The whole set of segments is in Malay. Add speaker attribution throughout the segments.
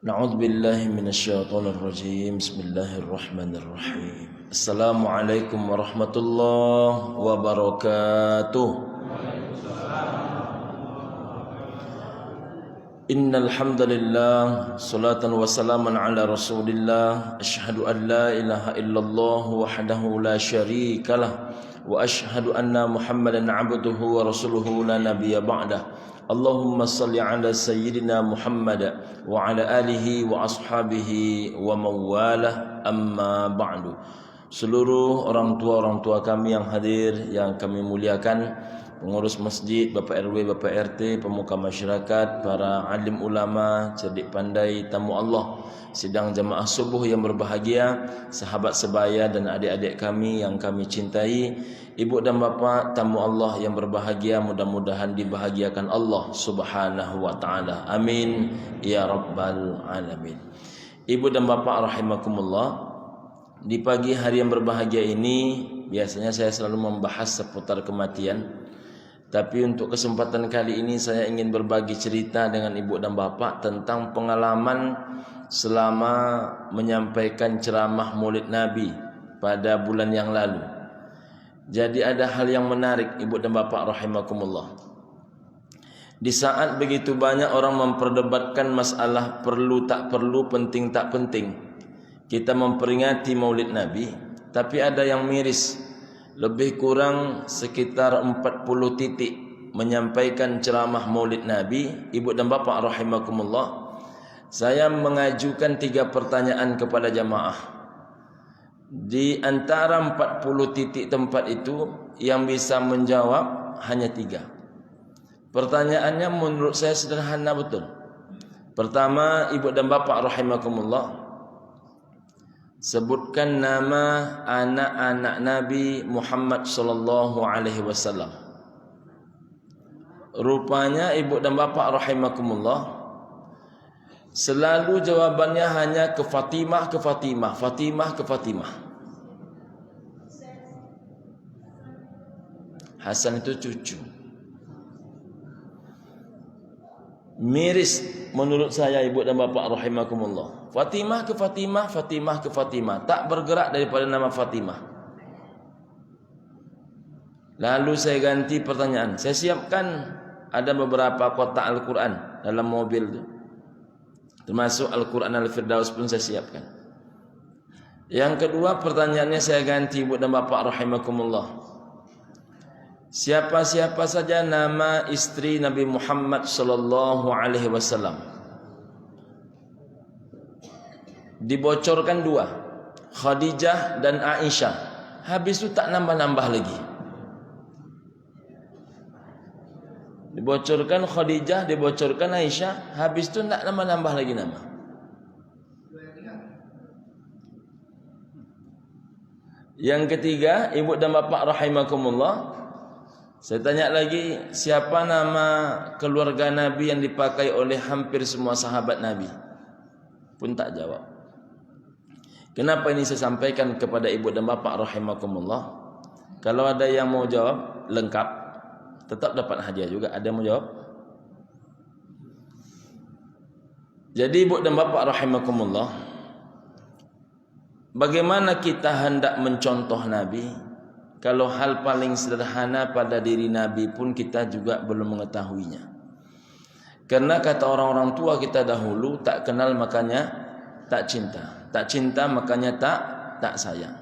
Speaker 1: Na'udzu billahi minasyaitonir rajim. Bismillahirrahmanirrahim. Assalamualaikum warahmatullahi wabarakatuh. Innal hamdalillah salatan wa salaman ala Rasulillah. Asyhadu an la ilaha illallah wahdahu la syarikalah wa asyhadu anna Muhammadan abduhu wa rasuluhu la nabiyya ba'dah. Allahumma salli ala sayyidina Muhammad wa ala alihi wa ashabihi wa mawalah, amma ba'du. Seluruh orang tua kami yang hadir, yang kami muliakan, pengurus masjid, Bapak RW, Bapak RT, pemuka masyarakat, para alim ulama, cerdik pandai, tamu Allah, sidang jamaah subuh yang berbahagia, sahabat sebaya dan adik-adik kami yang kami cintai, ibu dan bapa tamu Allah yang berbahagia, mudah-mudahan dibahagiakan Allah Subhanahu wa taala. Amin ya rabbal alamin. Ibu dan bapa rahimakumullah, di pagi hari yang berbahagia ini biasanya saya selalu membahas seputar kematian. Tapi untuk kesempatan kali ini saya ingin berbagi cerita dengan ibu dan bapak tentang pengalaman selama menyampaikan ceramah Maulid Nabi pada bulan yang lalu. Jadi ada hal yang menarik ibu dan bapak rahimakumullah. Di saat begitu banyak orang memperdebatkan masalah perlu tak perlu, penting tak penting kita memperingati Maulid Nabi, tapi ada yang miris. Lebih kurang sekitar 40 titik menyampaikan ceramah Maulid Nabi. Ibu dan bapak rahimakumullah, saya mengajukan 3 pertanyaan kepada jamaah. Di antara 40 titik tempat itu yang bisa menjawab hanya 3. Pertanyaannya menurut saya sederhana betul. Pertama, ibu dan bapak rahimakumullah, sebutkan nama anak-anak Nabi Muhammad sallallahu alaihi wasallam. Rupanya ibu dan bapak rahimakumullah, selalu jawabannya hanya ke Fatimah, ke Fatimah, Fatimah, ke Fatimah. Hasan itu cucu. Miris menurut saya ibu dan bapak rahimakumullah. Fatimah ke Fatimah, Fatimah ke Fatimah, tak bergerak daripada nama Fatimah. Lalu saya ganti pertanyaan. Saya siapkan ada beberapa kotak Al-Quran dalam mobil itu, termasuk Al-Quran Al-Firdaus pun saya siapkan. Yang kedua pertanyaannya saya ganti ibu dan bapak rahimakumullah. Siapa-siapa saja nama istri Nabi Muhammad sallallahu alaihi wasallam? Dibocorkan 2, Khadijah dan Aisyah. Habis itu tak nambah-nambah lagi. Dibocorkan Khadijah, dibocorkan Aisyah, habis itu tak nambah-nambah lagi nama. Yang ketiga, ibu dan bapak rahimakumullah, saya tanya lagi, siapa nama keluarga Nabi yang dipakai oleh hampir semua sahabat Nabi? Pun tak jawab. Kenapa ini saya sampaikan kepada ibu dan bapak rahimakumullah? Kalau ada yang mau jawab lengkap, tetap dapat hadiah juga. Ada yang mau jawab? Jadi ibu dan bapak rahimakumullah, bagaimana kita hendak mencontoh Nabi kalau hal paling sederhana pada diri Nabi pun kita juga belum mengetahuinya? Karena kata orang-orang tua kita dahulu, tak kenal makanya tak cinta, tak cinta makanya tak sayang.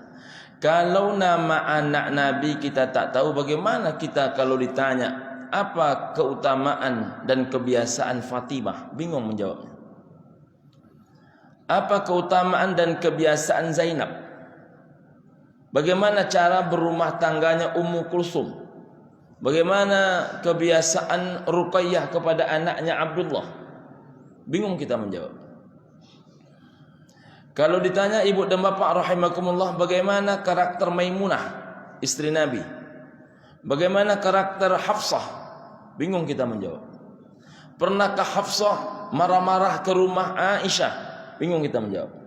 Speaker 1: Kalau nama anak Nabi kita tak tahu, bagaimana kita kalau ditanya apa keutamaan dan kebiasaan Fatimah? Bingung menjawabnya. Apa keutamaan dan kebiasaan Zainab? Bagaimana cara berumah tangganya Ummu Kulsum? Bagaimana kebiasaan Ruqayyah kepada anaknya Abdullah? Bingung kita menjawab. Kalau ditanya ibu dan bapak rahimakumullah, bagaimana karakter Maimunah, istri Nabi? Bagaimana karakter Hafsah? Bingung kita menjawab. Pernahkah Hafsah marah-marah ke rumah Aisyah? Bingung kita menjawab.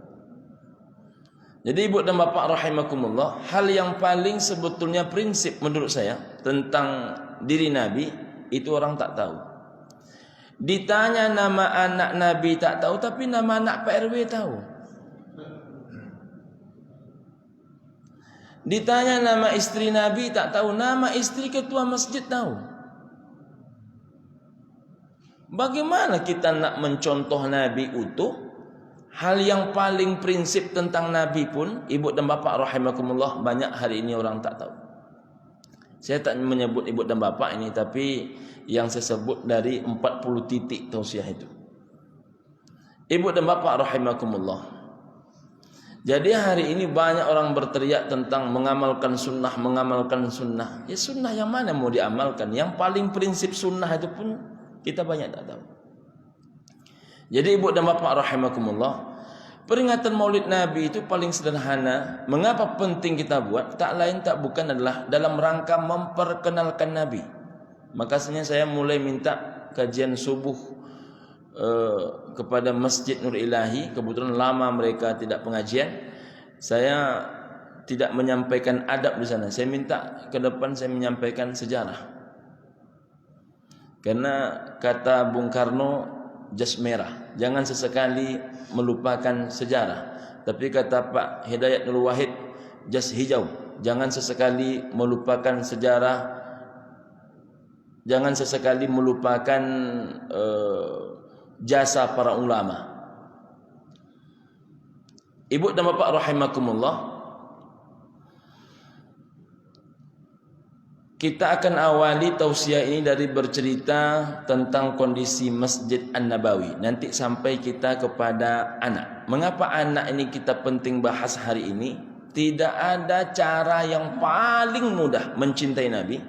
Speaker 1: Jadi ibu dan bapak rahimakumullah, hal yang paling sebetulnya prinsip menurut saya tentang diri Nabi itu orang tak tahu. Ditanya nama anak Nabi tak tahu, tapi nama anak Pak RW tahu. Ditanya nama istri Nabi tak tahu, nama istri ketua masjid tahu. Bagaimana kita nak mencontoh Nabi utuh? Hal yang paling prinsip tentang Nabi pun, ibu dan bapa rahimakumullah, banyak hari ini orang tak tahu. Saya tak menyebut ibu dan bapa ini, tapi yang saya sebut dari 40 titik tausiah itu. Ibu dan bapa rahimakumullah. Jadi hari ini banyak orang berteriak tentang mengamalkan sunnah, mengamalkan sunnah. Ya sunnah yang mana mau diamalkan? Yang paling prinsip sunnah itu pun kita banyak tak tahu. Jadi ibu dan bapa rahimakumullah, peringatan Maulid Nabi itu paling sederhana. Mengapa penting kita buat? Tak lain tak bukan adalah dalam rangka memperkenalkan Nabi. Makanya saya mulai minta kajian subuh kepada Masjid Nur Ilahi. Kebetulan lama mereka tidak pengajian. Saya tidak menyampaikan adab di sana. Saya minta ke depan saya menyampaikan sejarah. Karena kata Bung Karno, jas merah, jangan sesekali melupakan sejarah. Tapi kata Pak Hidayat Nur Wahid, jas hijau, jangan sesekali melupakan sejarah, jangan sesekali melupakan jasa para ulama. Ibu dan bapak rahimakumullah, kita akan awali tausiah ini dari bercerita tentang kondisi Masjid An-Nabawi. Nanti sampai kita kepada anak. Mengapa anak ini kita penting bahas hari ini? Tidak ada cara yang paling mudah mencintai Nabi.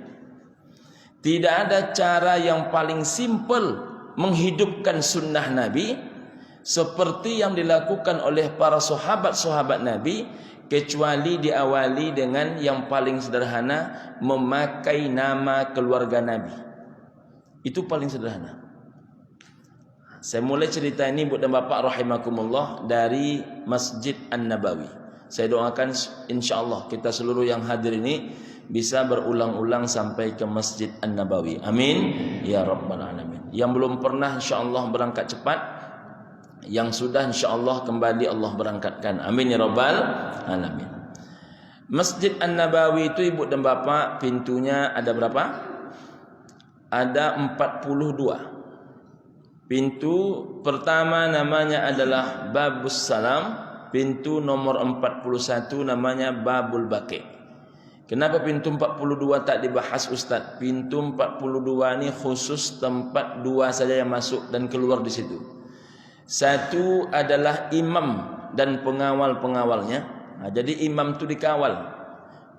Speaker 1: Tidak ada cara yang paling simpel menghidupkan sunnah Nabi seperti yang dilakukan oleh para sahabat-sahabat Nabi, kecuali diawali dengan yang paling sederhana, memakai nama keluarga Nabi. Itu paling sederhana. Saya mulai cerita ini ibu dan bapak rahimakumullah dari Masjid An-Nabawi. Saya doakan insyaallah kita seluruh yang hadir ini bisa berulang-ulang sampai ke Masjid An-Nabawi. Amin ya rabbal alamin. Yang belum pernah insyaallah berangkat cepat, yang sudah insyaallah kembali Allah berangkatkan. Amin ya rabbal alamin. Masjid An-Nabawi itu ibu dan bapak, pintunya ada berapa? Ada 42. Pintu pertama namanya adalah Babus Salam. Pintu nomor 41 namanya Babul Baqi. Kenapa pintu 42 tak dibahas Ustaz? Pintu 42 ini khusus tempat dua saja yang masuk dan keluar di situ. Satu adalah imam dan pengawal-pengawalnya. Jadi imam itu dikawal.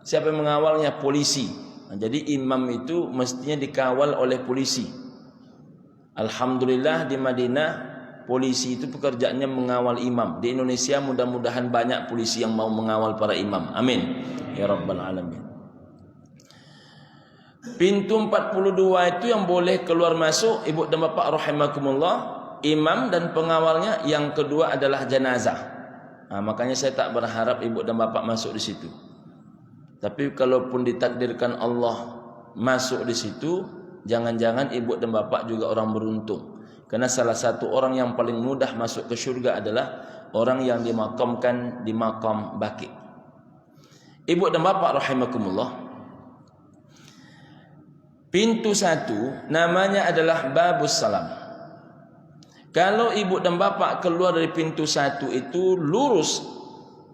Speaker 1: Siapa yang mengawalnya? Polisi. Jadi imam itu mestinya dikawal oleh polisi. Alhamdulillah di Madinah polisi itu pekerjaannya mengawal imam. Di Indonesia mudah-mudahan banyak polisi yang mau mengawal para imam. Amin ya rabbal alamin. Pintu 42 itu yang boleh keluar masuk ibu dan bapak rahimakumullah, imam dan pengawalnya. Yang kedua adalah jenazah. Makanya saya tak berharap ibu dan bapak masuk di situ. Tapi kalaupun ditakdirkan Allah masuk di situ, jangan-jangan ibu dan bapak juga orang beruntung. Karena salah satu orang yang paling mudah masuk ke syurga adalah orang yang dimakamkan di makam Baqi. Ibu dan bapak rahimakumullah, pintu satu namanya adalah Babus Salam. Kalau ibu dan bapak keluar dari pintu satu itu lurus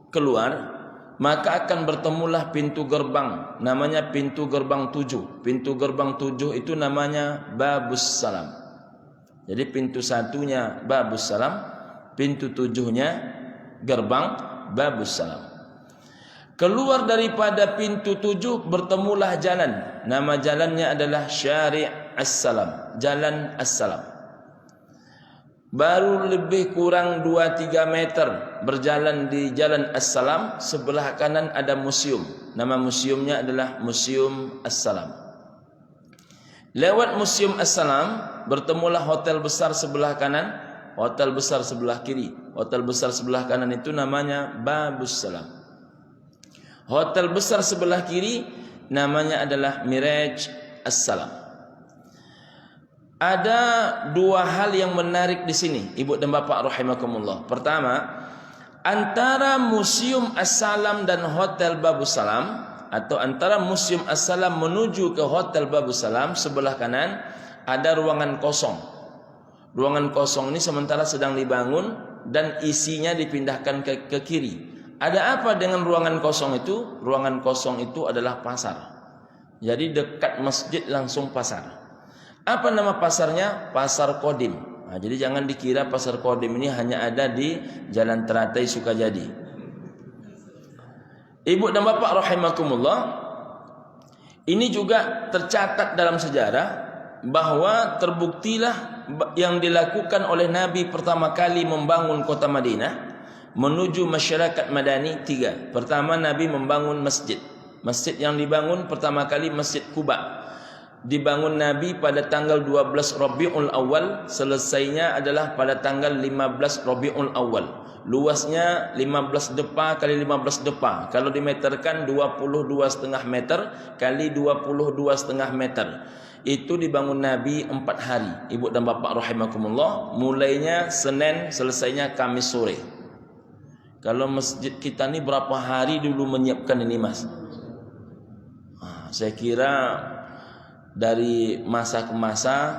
Speaker 1: keluar, maka akan bertemulah pintu gerbang, namanya pintu gerbang 7. Pintu gerbang 7 itu namanya Babus Salam. Jadi pintu satunya Babus Salam, pintu 7-nya gerbang Babus Salam. Keluar daripada pintu 7 bertemulah jalan. Nama jalannya adalah Syari' As-Salam, Jalan As-Salam. Baru lebih kurang 2-3 meter berjalan di Jalan As-Salam, sebelah kanan ada museum. Nama museumnya adalah Museum As-Salam. Lewat Museum As-Salam bertemulah hotel besar sebelah kanan, hotel besar sebelah kiri. Hotel besar sebelah kanan itu namanya Babus Salam. Hotel besar sebelah kiri namanya adalah Miraj As-Salam. Ada dua hal yang menarik di sini, Ibu dan Bapak rahimakumullah. Pertama, antara Museum As-Salam dan Hotel Babus Salam, atau antara Museum As-Salam menuju ke Hotel Babus Salam, sebelah kanan ada ruangan kosong. Ruangan kosong ini sementara sedang dibangun dan isinya dipindahkan ke kiri. Ada apa dengan ruangan kosong itu? Ruangan kosong itu adalah pasar. Jadi dekat masjid langsung pasar. Apa nama pasarnya? Pasar Kodim. Nah, jadi jangan dikira Pasar Kodim ini hanya ada di Jalan Teratai Sukajadi. Ibu dan Bapak rahimakumullah, ini juga tercatat dalam sejarah bahwa terbuktilah yang dilakukan oleh Nabi pertama kali membangun kota Madinah menuju masyarakat Madani tiga. Pertama, Nabi membangun masjid. Masjid yang dibangun pertama kali Masjid Quba. Dibangun Nabi pada tanggal 12 Rabiul Awal, selesainya adalah pada tanggal 15 Rabiul Awal. Luasnya 15 depa kali 15 depa. Kalau dimeterkan 22,5 meter kali 22,5 meter. Itu dibangun Nabi 4 hari. Ibu dan Bapak rahimakumullah, mulainya Senin, selesainya Kamis sore. Kalau masjid kita ni berapa hari dulu menyiapkan ini, Mas? Saya kira dari masa ke masa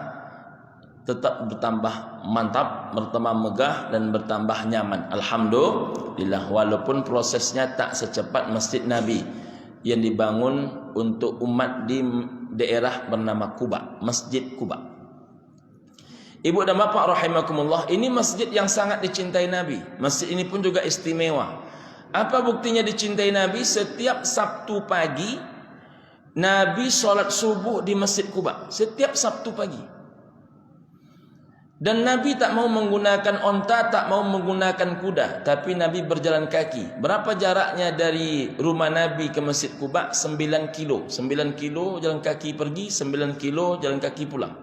Speaker 1: tetap bertambah mantap, bertambah megah dan bertambah nyaman. Alhamdulillah, walaupun prosesnya tak secepat Masjid Nabi yang dibangun untuk umat di daerah bernama Quba, Masjid Quba. Ibu dan Bapak rahimakumullah, ini masjid yang sangat dicintai Nabi. Masjid ini pun juga istimewa. Apa buktinya dicintai Nabi? Setiap Sabtu pagi Nabi sholat subuh di Masjid Quba. Setiap Sabtu pagi. Dan Nabi tak mau menggunakan onta, tak mau menggunakan kuda, tapi Nabi berjalan kaki. Berapa jaraknya dari rumah Nabi ke Masjid Quba? 9 kilo. 9 kilo jalan kaki pergi, 9 kilo jalan kaki pulang.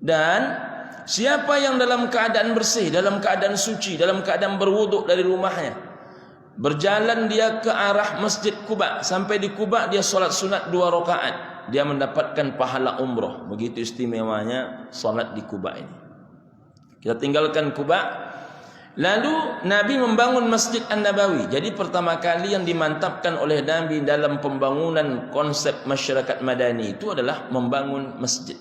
Speaker 1: Dan siapa yang dalam keadaan bersih, dalam keadaan suci, dalam keadaan berwuduk dari rumahnya, berjalan dia ke arah Masjid Quba, sampai di Quba dia solat sunat 2 rakaat, dia mendapatkan pahala umroh. Begitu istimewanya solat di Quba ini. Kita tinggalkan Quba, lalu Nabi membangun Masjid An-Nabawi. Jadi pertama kali yang dimantapkan oleh Nabi dalam pembangunan konsep masyarakat Madani itu adalah membangun masjid.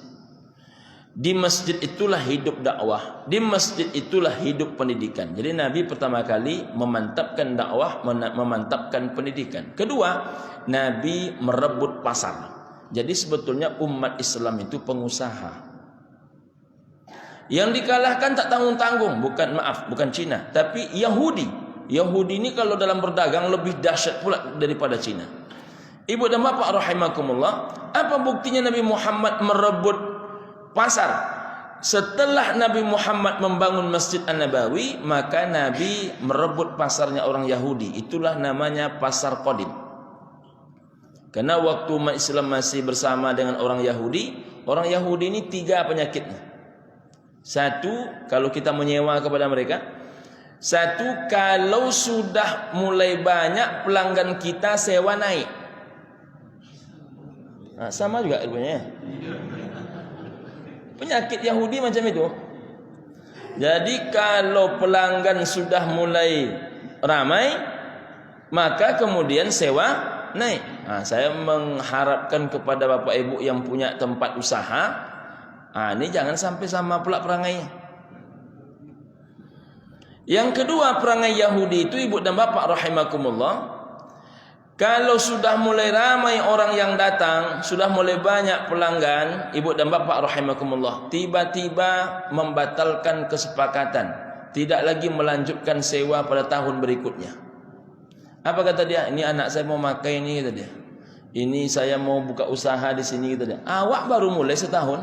Speaker 1: Di masjid itulah hidup dakwah, di masjid itulah hidup pendidikan. Jadi Nabi pertama kali memantapkan dakwah, memantapkan pendidikan. Kedua, Nabi merebut pasar. Jadi sebetulnya umat Islam itu pengusaha. Yang dikalahkan tak tanggung-tanggung, bukan Cina, tapi Yahudi. Yahudi ini kalau dalam berdagang lebih dahsyat pula daripada Cina. Ibu dan Bapak rahimakumullah, apa buktinya Nabi Muhammad merebut pasar? Setelah Nabi Muhammad membangun Masjid An-Nabawi, maka Nabi merebut pasarnya orang Yahudi. Itulah namanya Pasar Qadim. Karena waktu umat Islam masih bersama dengan orang Yahudi ini 3 penyakitnya. 1, kalau kita menyewa kepada mereka. 1, kalau sudah mulai banyak pelanggan kita, sewa naik. Nah, sama juga ilmunya. Penyakit Yahudi macam itu. Jadi kalau pelanggan sudah mulai ramai, maka kemudian sewa naik. Nah, saya mengharapkan kepada Bapak Ibu yang punya tempat usaha, ini jangan sampai sama pula perangainya. Yang kedua, perangai Yahudi itu, Ibu dan Bapak rahimakumullah, kalau sudah mulai ramai orang yang datang, sudah mulai banyak pelanggan, Ibu dan Bapak rahimakumullah, tiba-tiba membatalkan kesepakatan, tidak lagi melanjutkan sewa pada tahun berikutnya. Apa kata dia? Ini anak saya mau makai ini, kata dia. Ini saya mau buka usaha di sini, kata dia. Awak baru mulai setahun.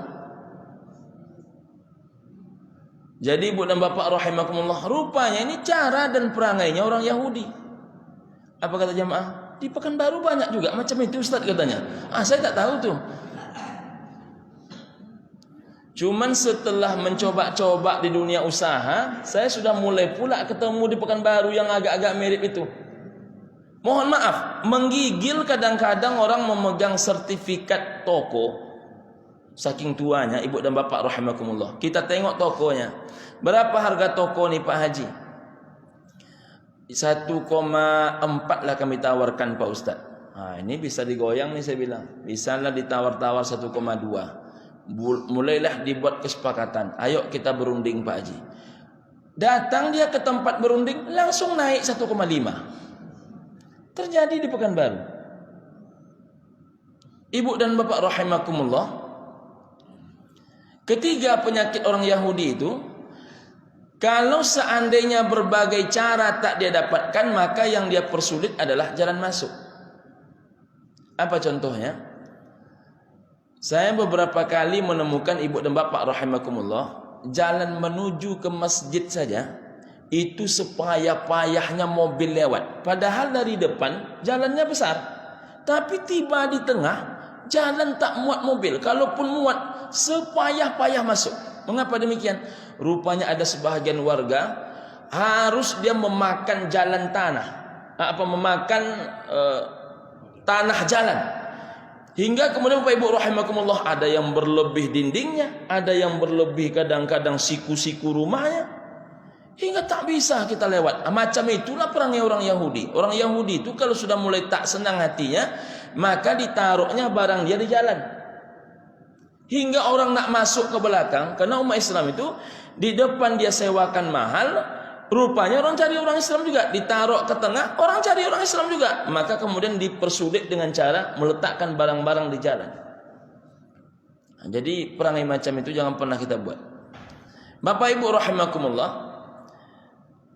Speaker 1: Jadi Ibu dan Bapak rahimakumullah, rupanya ini cara dan perangainya orang Yahudi. Apa kata jamaah? Di Pekanbaru banyak juga macam itu, Ustaz, katanya. Saya tak tahu tuh. Cuman setelah mencoba-coba di dunia usaha, saya sudah mulai pula ketemu di Pekanbaru yang agak-agak mirip itu. Mohon maaf, menggigil kadang-kadang orang memegang sertifikat toko Saking tuanya ibu dan bapak rahimakumullah. Kita tengok tokonya. Berapa harga toko nih Pak Haji? 1,4 lah kami tawarkan Pak Ustaz. Nah, ini bisa digoyang nih saya bilang. Bisalah ditawar-tawar 1,2. Mulailah dibuat kesepakatan. Ayo kita berunding Pak Haji. Datang dia ke tempat berunding, langsung naik 1,5. Terjadi di Pekanbaru. Ibu dan bapak rahimakumullah. Ketiga penyakit orang Yahudi itu, kalau seandainya berbagai cara tak dia dapatkan, maka yang dia persulit adalah jalan masuk. Apa contohnya? Saya beberapa kali menemukan ibu dan bapak rahimakumullah, jalan menuju ke masjid saja itu sepayah-payahnya mobil lewat. Padahal dari depan jalannya besar, tapi tiba di tengah jalan tak muat mobil. Kalaupun muat, sepayah-payah masuk. Mengapa demikian? Rupanya ada sebahagian warga harus dia memakan jalan tanah, memakan tanah jalan. Hingga kemudian Bapak Ibu rahimakumullah, ada yang berlebih dindingnya, ada yang berlebih kadang-kadang siku-siku rumahnya, hingga tak bisa kita lewat. Macam itulah perangnya orang Yahudi. Orang Yahudi itu kalau sudah mulai tak senang hatinya, maka ditaruhnya barang dia di jalan. Hingga orang nak masuk ke belakang, karena umat Islam itu di depan dia sewakan mahal, rupanya orang cari orang Islam juga, ditaruh ke tengah, orang cari orang Islam juga. Maka kemudian dipersulit dengan cara meletakkan barang-barang di jalan. Nah, jadi perangai macam itu jangan pernah kita buat. Bapak Ibu rahimakumullah,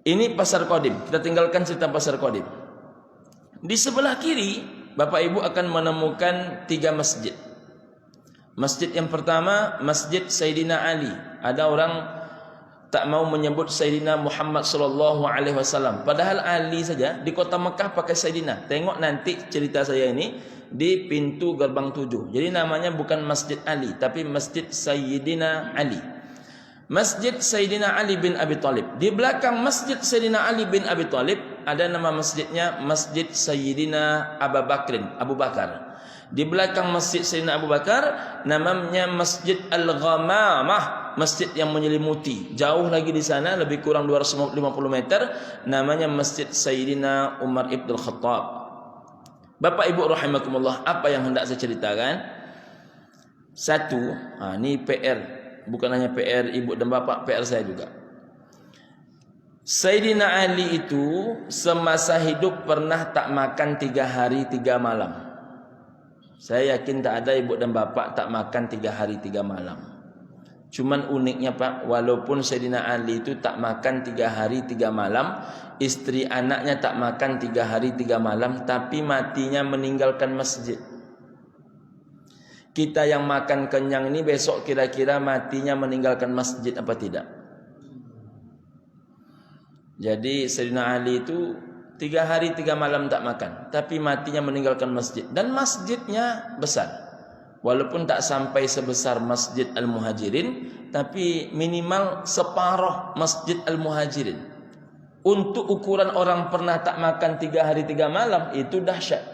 Speaker 1: ini Pasar Qadim. Kita tinggalkan cerita Pasar Qadim. Di sebelah kiri Bapak Ibu akan menemukan 3 masjid. Masjid yang pertama, Masjid Sayyidina Ali. Ada orang tak mau menyebut Sayyidina Muhammad sallallahu alaihi wasallam. Padahal Ali saja di kota Mekah pakai Sayyidina. Tengok nanti cerita saya ini di pintu gerbang 7. Jadi namanya bukan Masjid Ali, tapi Masjid Sayyidina Ali. Masjid Sayyidina Ali bin Abi Thalib. Di belakang Masjid Sayyidina Ali bin Abi Thalib ada nama masjidnya Masjid Sayyidina Abu Bakar. Di belakang Masjid Sayyidina Abu Bakar namanya Masjid Al-Ghamamah, masjid yang menyelimuti. Jauh lagi di sana, lebih kurang 250 meter, namanya Masjid Sayyidina Umar Ibn Khattab. Bapak Ibu rahimakumullah, apa yang hendak saya ceritakan? Satu, ini PR, bukan hanya PR Ibu dan Bapak, PR saya juga. Sayyidina Ali itu semasa hidup pernah tak makan 3 hari 3 malam. Saya yakin tak ada ibu dan bapak tak makan 3 hari 3 malam. Cuman uniknya Pak, walaupun Sayyidina Ali itu tak makan 3 hari 3 malam, istri anaknya tak makan 3 hari 3 malam, tapi matinya meninggalkan masjid. Kita yang makan kenyang ini besok kira-kira matinya meninggalkan masjid apa tidak? Jadi Sayyidina Ali itu 3 hari 3 malam tak makan, tapi matinya meninggalkan masjid. Dan masjidnya besar, walaupun tak sampai sebesar Masjid Al-Muhajirin, tapi minimal separuh Masjid Al-Muhajirin. Untuk ukuran orang pernah tak makan 3 hari 3 malam, itu dahsyat.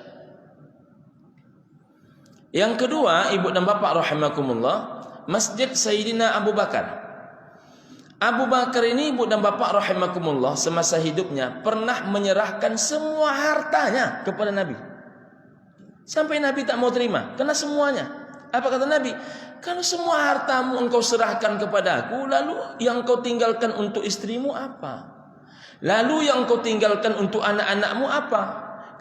Speaker 1: Yang kedua, ibu dan bapak rahimakumullah, Masjid Sayyidina Abu Bakar. Abu Bakar ini ibu dan bapak rahimakumullah semasa hidupnya pernah menyerahkan semua hartanya kepada Nabi. Sampai Nabi tak mau terima, karena semuanya. Apa kata Nabi? Kalau semua hartamu engkau serahkan kepada aku, lalu yang kau tinggalkan untuk istrimu apa? Lalu yang kau tinggalkan untuk anak-anakmu apa?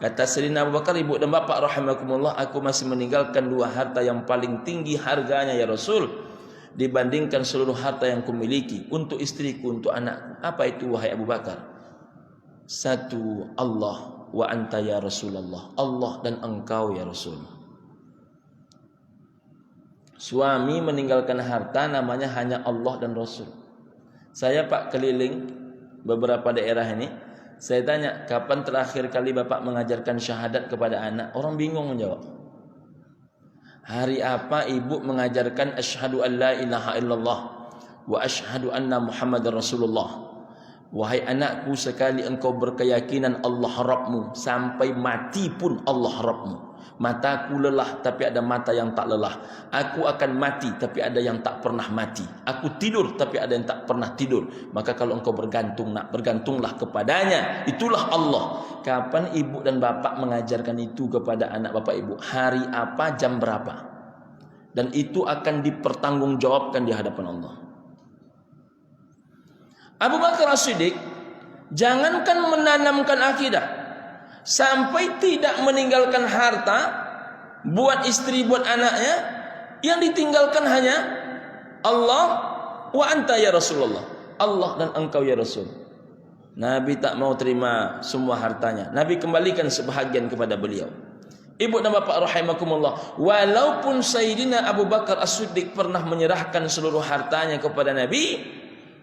Speaker 1: Kata Sayyidina Abu Bakar, ibu dan bapak rahimakumullah, aku masih meninggalkan 2 harta yang paling tinggi harganya ya Rasul, dibandingkan seluruh harta yang kumiliki, untuk istriku, untuk anakku. Apa itu wahai Abu Bakar? 1, Allah wa anta ya Rasulullah. Allah dan engkau ya Rasul. Suami meninggalkan harta namanya hanya Allah dan Rasul. Saya Pak keliling beberapa daerah ini, saya tanya, kapan terakhir kali Bapak mengajarkan syahadat kepada anak? Orang bingung menjawab. Hari apa ibu mengajarkan asyhadu an la ilaha illallah wa asyhadu anna Muhammadar Rasulullah? Wahai anakku, sekali engkau berkeyakinan Allah Rabbmu, sampai mati pun Allah Rabbmu. Mataku lelah, tapi ada mata yang tak lelah. Aku akan mati, tapi ada yang tak pernah mati. Aku tidur, tapi ada yang tak pernah tidur. Maka kalau engkau bergantung, nak bergantunglah kepadanya. Itulah Allah. Kapan ibu dan bapak mengajarkan itu kepada anak bapak ibu? Hari apa, jam berapa? Dan itu akan dipertanggungjawabkan di hadapan Allah. Abu Bakar As-Siddiq jangankan menanamkan akidah, sampai tidak meninggalkan harta buat istri, buat anaknya, yang ditinggalkan hanya Allah wa anta ya Rasulullah, Allah dan engkau ya Rasul. Nabi tak mau terima semua hartanya. Nabi kembalikan sebahagian kepada beliau. Ibu dan bapak rahimakumullah, walaupun Sayyidina Abu Bakar As-Siddiq pernah menyerahkan seluruh hartanya kepada Nabi,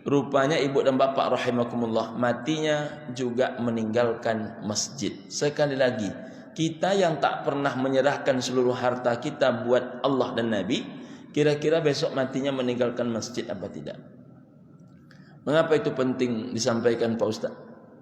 Speaker 1: rupanya ibu dan bapak rahimakumullah matinya juga meninggalkan masjid. Sekali lagi, kita yang tak pernah menyerahkan seluruh harta kita buat Allah dan Nabi, kira-kira besok matinya meninggalkan masjid apa tidak? Mengapa itu penting disampaikan Pak Ustaz?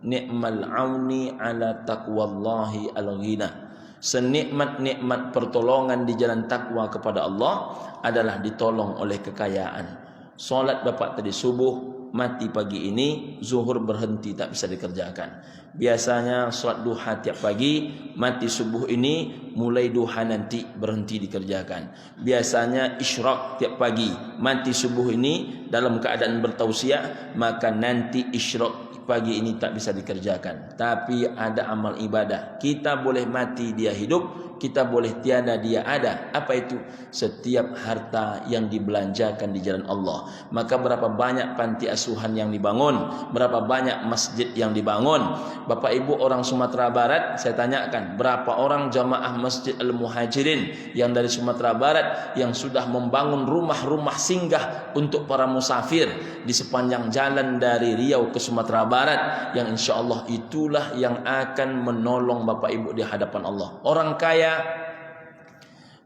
Speaker 1: Ni'mal auni ala taqwallahi al-ghina. Senikmat-nikmat pertolongan di jalan takwa kepada Allah adalah ditolong oleh kekayaan. Solat bapak tadi subuh, mati pagi ini, zuhur berhenti tak bisa dikerjakan. Biasanya solat duha tiap pagi, mati subuh ini, mulai duha nanti berhenti dikerjakan. Biasanya isyraq tiap pagi, mati subuh ini dalam keadaan bertausiah, maka nanti isyraq pagi ini tak bisa dikerjakan. Tapi ada amal ibadah. Kita boleh mati dia hidup, kita boleh tiada dia ada. Apa itu? Setiap harta yang dibelanjakan di jalan Allah. Maka berapa banyak panti asuhan yang dibangun, berapa banyak masjid yang dibangun. Bapak ibu orang Sumatera Barat, saya tanyakan, berapa orang jamaah Masjid Al-Muhajirin yang dari Sumatera Barat yang sudah membangun rumah-rumah singgah untuk para musafir di sepanjang jalan dari Riau ke Sumatera Barat, yang insya Allah itulah yang akan menolong bapak ibu di hadapan Allah. Orang kaya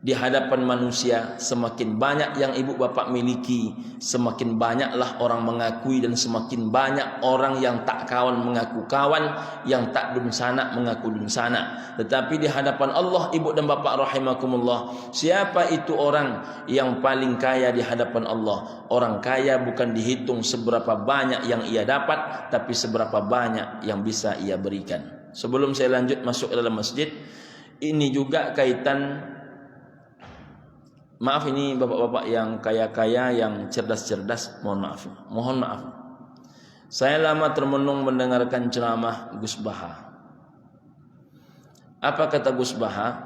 Speaker 1: di hadapan manusia, semakin banyak yang ibu bapak miliki, semakin banyaklah orang mengakui, dan semakin banyak orang yang tak kawan mengaku kawan, yang tak dun sana mengaku dun sana. Tetapi di hadapan Allah ibu dan bapak rahimakumullah, siapa itu orang yang paling kaya di hadapan Allah? Orang kaya bukan dihitung seberapa banyak yang ia dapat, tapi seberapa banyak yang bisa ia berikan. Sebelum saya lanjut masuk ke dalam masjid, ini juga kaitan. Maaf ini bapak-bapak yang kaya-kaya, yang cerdas-cerdas, mohon maaf. Mohon maaf. Saya lama termenung mendengarkan ceramah Gus Baha. Apa kata Gus Baha?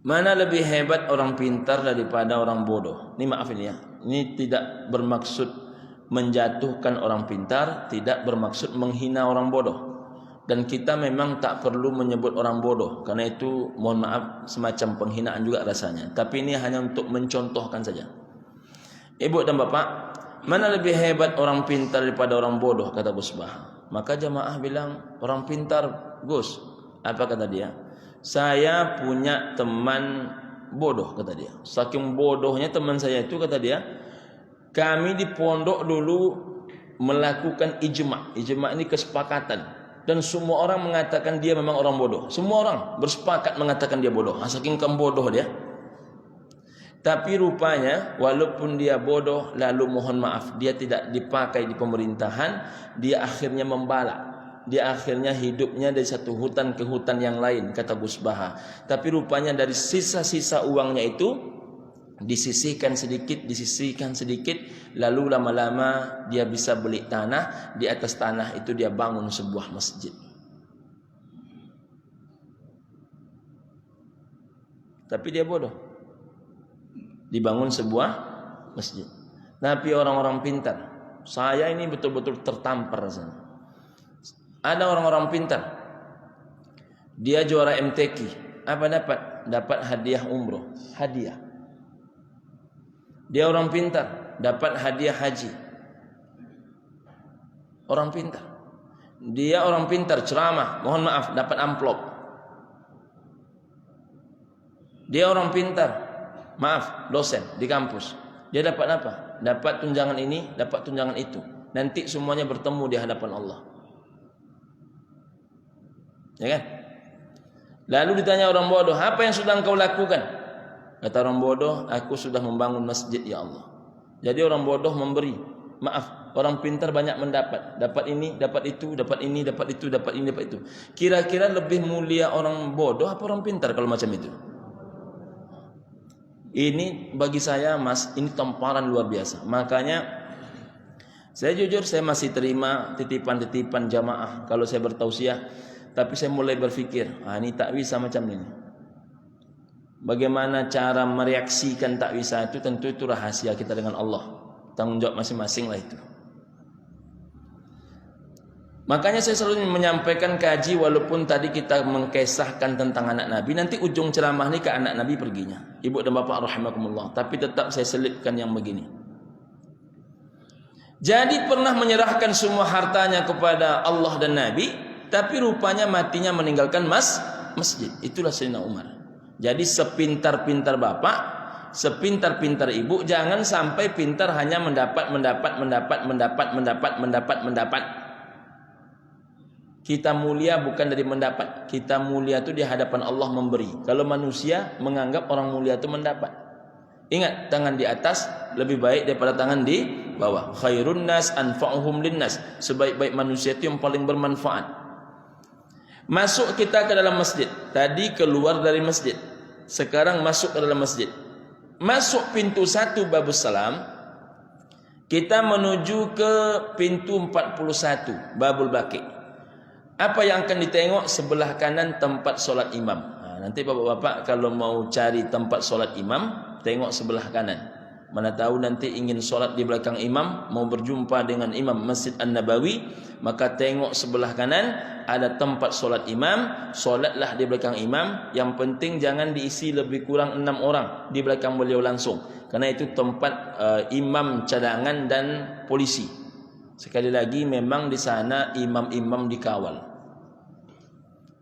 Speaker 1: Mana lebih hebat orang pintar daripada orang bodoh? Ini maaf ini ya. Ini tidak bermaksud menjatuhkan orang pintar, tidak bermaksud menghina orang bodoh. Dan kita memang tak perlu menyebut orang bodoh, karena itu mohon maaf semacam penghinaan juga rasanya. Tapi ini hanya untuk mencontohkan saja. Ibu dan bapak, mana lebih hebat orang pintar daripada orang bodoh, kata Gus Baha. Maka jamaah bilang, orang pintar Gus. Apa kata dia? Saya punya teman bodoh, kata dia. Saking bodohnya teman saya itu, kata dia, kami di pondok dulu melakukan ijma'. Ijma' ini kesepakatan. Dan semua orang mengatakan dia memang orang bodoh. Semua orang bersepakat mengatakan dia bodoh. Saking bodoh dia. Tapi rupanya walaupun dia bodoh, lalu mohon maaf, dia tidak dipakai di pemerintahan, dia akhirnya membalak. Dia akhirnya hidupnya dari satu hutan ke hutan yang lain, kata Gus Baha. Tapi rupanya dari sisa-sisa uangnya itu disisihkan sedikit, lalu lama-lama dia bisa beli tanah, di atas tanah itu dia bangun sebuah masjid. Tapi dia bodoh, dibangun sebuah masjid. Tapi orang-orang pintar, saya ini betul-betul tertampar rasanya. Ada orang-orang pintar, dia juara MTQ, apa dapat? Dapat hadiah umroh, hadiah. Dia orang pintar, dapat hadiah haji. Orang pintar. Dia orang pintar, ceramah, mohon maaf, dapat amplop. Dia orang pintar, maaf, dosen di kampus. Dia dapat apa? Dapat tunjangan ini, dapat tunjangan itu. Nanti semuanya bertemu di hadapan Allah. Ya kan? Lalu ditanya orang bodoh, apa yang sudah engkau lakukan? Kata orang bodoh, aku sudah membangun masjid ya Allah. Jadi orang bodoh memberi. Maaf, orang pintar banyak mendapat. Dapat ini, dapat itu, dapat ini, dapat itu, dapat ini, dapat itu. Kira-kira lebih mulia orang bodoh apa orang pintar kalau macam itu? Ini bagi saya mas, ini tamparan luar biasa. Makanya saya jujur saya masih terima titipan-titipan jamaah kalau saya bertausiah. Tapi saya mulai berpikir, ini tak bisa macam ini. Bagaimana cara mereaksikan tak bisa itu, tentu itu rahasia kita dengan Allah. Tanggung jawab masing-masing lah itu. Makanya saya selalu menyampaikan kaji, walaupun tadi kita mengkisahkan tentang anak Nabi, nanti ujung ceramah ini ke anak Nabi perginya, ibu dan bapak rahimakumullah. Tapi tetap saya selipkan yang begini. Jadi pernah menyerahkan semua hartanya kepada Allah dan Nabi, tapi rupanya matinya meninggalkan masjid. Itulah Sayyidina Umar. Jadi sepintar-pintar bapak, sepintar-pintar ibu, jangan sampai pintar hanya mendapat. Kita mulia bukan dari mendapat. Kita mulia itu di hadapan Allah memberi. Kalau manusia menganggap orang mulia itu mendapat. Ingat, tangan di atas lebih baik daripada tangan di bawah. Khairun nas anfa'uhum linnas. Sebaik-baik manusia itu yang paling bermanfaat. Masuk kita ke dalam masjid. Tadi keluar dari masjid. Sekarang masuk ke dalam masjid. Masuk pintu 1 Babus Salam, kita menuju ke pintu 41 Babul Baqi. Apa yang akan ditengok? Sebelah kanan tempat solat imam. Nanti bapak-bapak kalau mau cari tempat solat imam, tengok sebelah kanan. Mana tahu nanti ingin solat di belakang imam, mau berjumpa dengan imam Masjid An-Nabawi, maka tengok sebelah kanan ada tempat solat imam, solatlah di belakang imam. Yang penting jangan diisi lebih kurang 6 orang di belakang beliau langsung, karena itu tempat imam cadangan dan polisi. Sekali lagi, memang di sana imam-imam dikawal.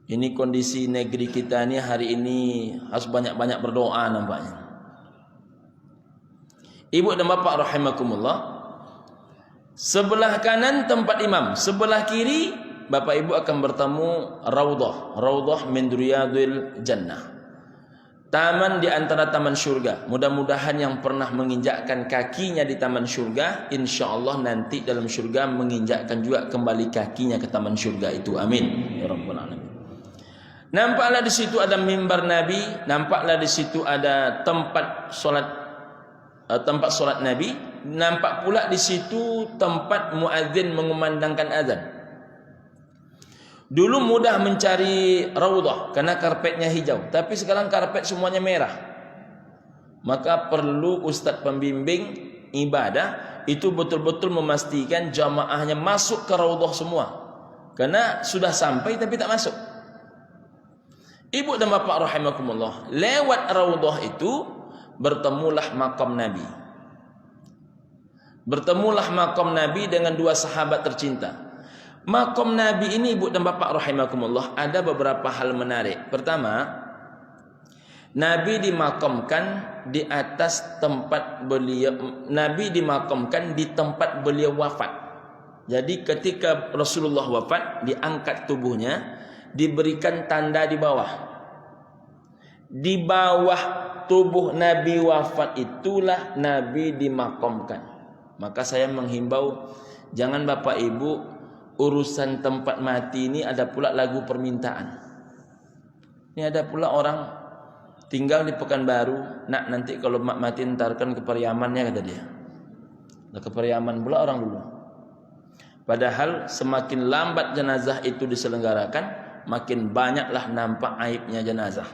Speaker 1: Ini kondisi negeri kita ini hari ini harus banyak-banyak berdoa nampaknya. Ibu dan bapak rahimakumullah, sebelah kanan tempat imam, sebelah kiri bapak ibu akan bertemu raudhah min riyadil jannah. Taman di antara taman syurga. Mudah-mudahan yang pernah menginjakkan kakinya di taman syurga, insyaallah nanti dalam syurga menginjakkan juga kembali kakinya ke taman syurga itu. Amin ya rabbal alamin. Nampaklah di situ ada mimbar Nabi, nampaklah di situ ada tempat solat Nabi, nampak pula di situ tempat muadzin mengumandangkan azan. Dulu mudah mencari raudhah karena karpetnya hijau, tapi sekarang karpet semuanya merah. Maka perlu ustaz pembimbing ibadah itu betul-betul memastikan jamaahnya masuk ke raudhah semua, karena sudah sampai tapi tak masuk. Ibu dan bapak rahimakumullah, lewat raudhah itu bertemulah makam Nabi. Bertemulah makam Nabi dengan 2 sahabat tercinta. Makam Nabi ini, ibu dan bapak rahimakumullah, ada beberapa hal menarik. Pertama, Nabi dimakamkan di atas tempat beliau, Nabi dimakamkan di tempat beliau wafat. Jadi ketika Rasulullah wafat, diangkat tubuhnya, diberikan tanda di bawah. Di bawah tubuh Nabi wafat itulah Nabi dimakamkan. Maka saya menghimbau, jangan bapak ibu urusan tempat mati ini ada pula lagu permintaan. Ini ada pula orang tinggal di Pekanbaru, nak nanti kalau mak mati entarkan ke Pariamannya, kata dia. Nah, ke Pariaman pula orang dulu. Padahal semakin lambat jenazah itu diselenggarakan, makin banyaklah nampak aibnya jenazah.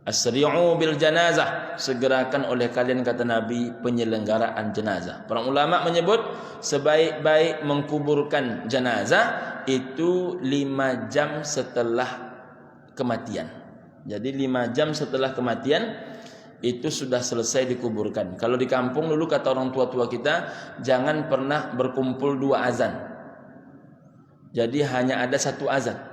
Speaker 1: Asri'u bil janazah, segerakan oleh kalian, kata Nabi, penyelenggaraan jenazah. Para ulama menyebut sebaik-baik mengkuburkan jenazah itu 5 jam setelah kematian. Jadi 5 jam setelah kematian itu sudah selesai dikuburkan. Kalau di kampung dulu kata orang tua-tua kita, jangan pernah berkumpul 2 azan. Jadi hanya ada 1 azan.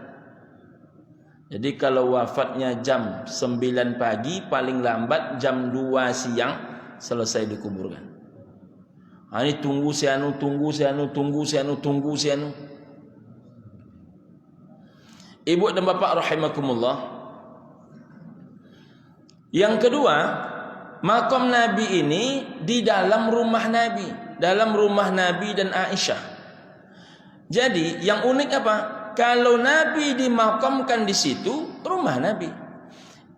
Speaker 1: Jadi kalau wafatnya jam 9 pagi, paling lambat jam 2 siang selesai dikuburkan. Ini tunggu sianu. Ibu dan bapak rahimakumullah, Yang kedua, makam Nabi ini di dalam rumah Nabi, dan Aisyah. Jadi yang unik apa? Kalau Nabi dimakamkan di situ, rumah Nabi.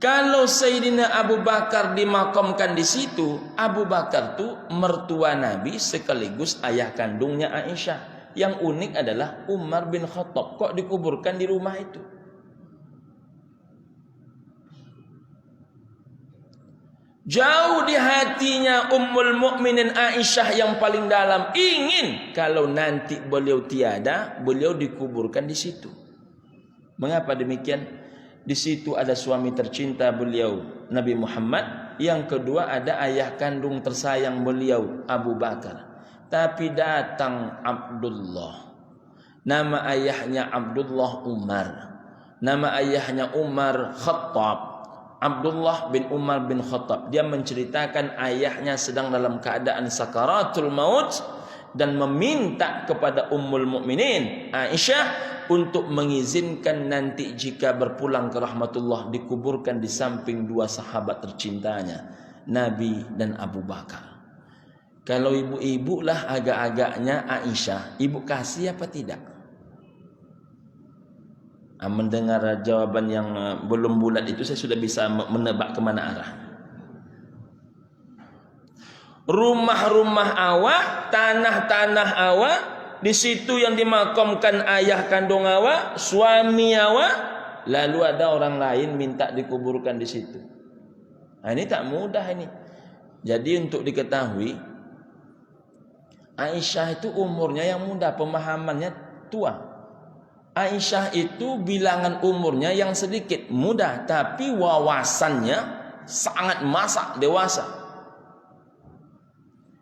Speaker 1: Kalau Sayyidina Abu Bakar dimakamkan di situ, Abu Bakar tu mertua Nabi sekaligus ayah kandungnya Aisyah. Yang unik adalah Umar bin Khattab kok dikuburkan di rumah itu. Jauh di hatinya Ummul Mukminin Aisyah yang paling dalam ingin kalau nanti beliau tiada, beliau dikuburkan di situ. Mengapa demikian? Di situ ada suami tercinta beliau, Nabi Muhammad. Yang kedua ada ayah kandung tersayang beliau, Abu Bakar. Tapi datang Abdullah. Nama ayahnya Abdullah Umar. Nama ayahnya Umar Khattab. Abdullah bin Umar bin Khattab. Dia menceritakan ayahnya sedang dalam keadaan sakaratul maut dan meminta kepada Ummul Mukminin Aisyah untuk mengizinkan nanti jika berpulang ke rahmatullah dikuburkan di samping dua sahabat tercintanya, Nabi dan Abu Bakar. Kalau ibu-ibu lah agak-agaknya Aisyah, ibu kasih apa tidak? Mendengar jawaban yang belum bulat itu saya sudah bisa menebak kemana arah. Rumah-rumah awak, tanah-tanah awak, di situ yang dimakamkan ayah kandung awak, suami awak, lalu ada orang lain minta dikuburkan di situ. Nah, ini tak mudah ini. Jadi untuk diketahui, Aisyah itu umurnya yang muda, pemahamannya tua. Aisyah itu bilangan umurnya yang sedikit muda, tapi wawasannya sangat dewasa.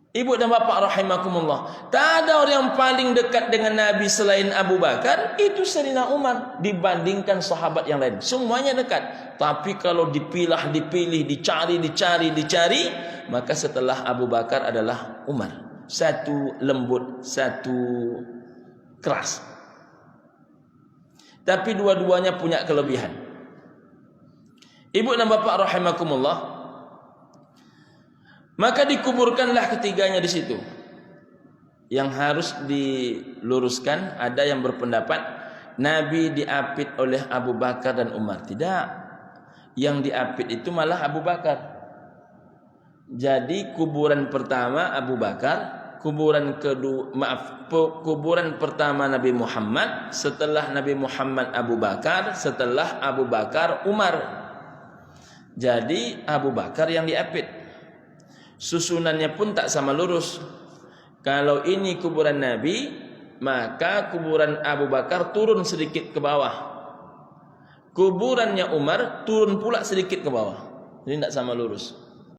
Speaker 1: Ibu dan bapak rahimakumullah, tak ada orang yang paling dekat dengan Nabi selain Abu Bakar, itu Sayyidina Umar dibandingkan sahabat yang lain. Semuanya dekat. Tapi kalau dipilih, dicari, maka setelah Abu Bakar adalah Umar. Satu lembut, satu keras. Tapi dua-duanya punya kelebihan. Ibu dan bapak rahimakumullah, maka dikuburkanlah ketiganya di situ. Yang harus diluruskan, ada yang berpendapat Nabi diapit oleh Abu Bakar dan Umar. Tidak. Yang diapit itu malah Abu Bakar. Jadi kuburan pertama Abu Bakar, kuburan pertama Nabi Muhammad, setelah Nabi Muhammad Abu Bakar, setelah Abu Bakar Umar. Jadi Abu Bakar yang diapit. Susunannya pun tak sama lurus. Kalau ini kuburan Nabi, maka kuburan Abu Bakar turun sedikit ke bawah. Kuburannya Umar turun pula sedikit ke bawah. Jadi tak sama lurus.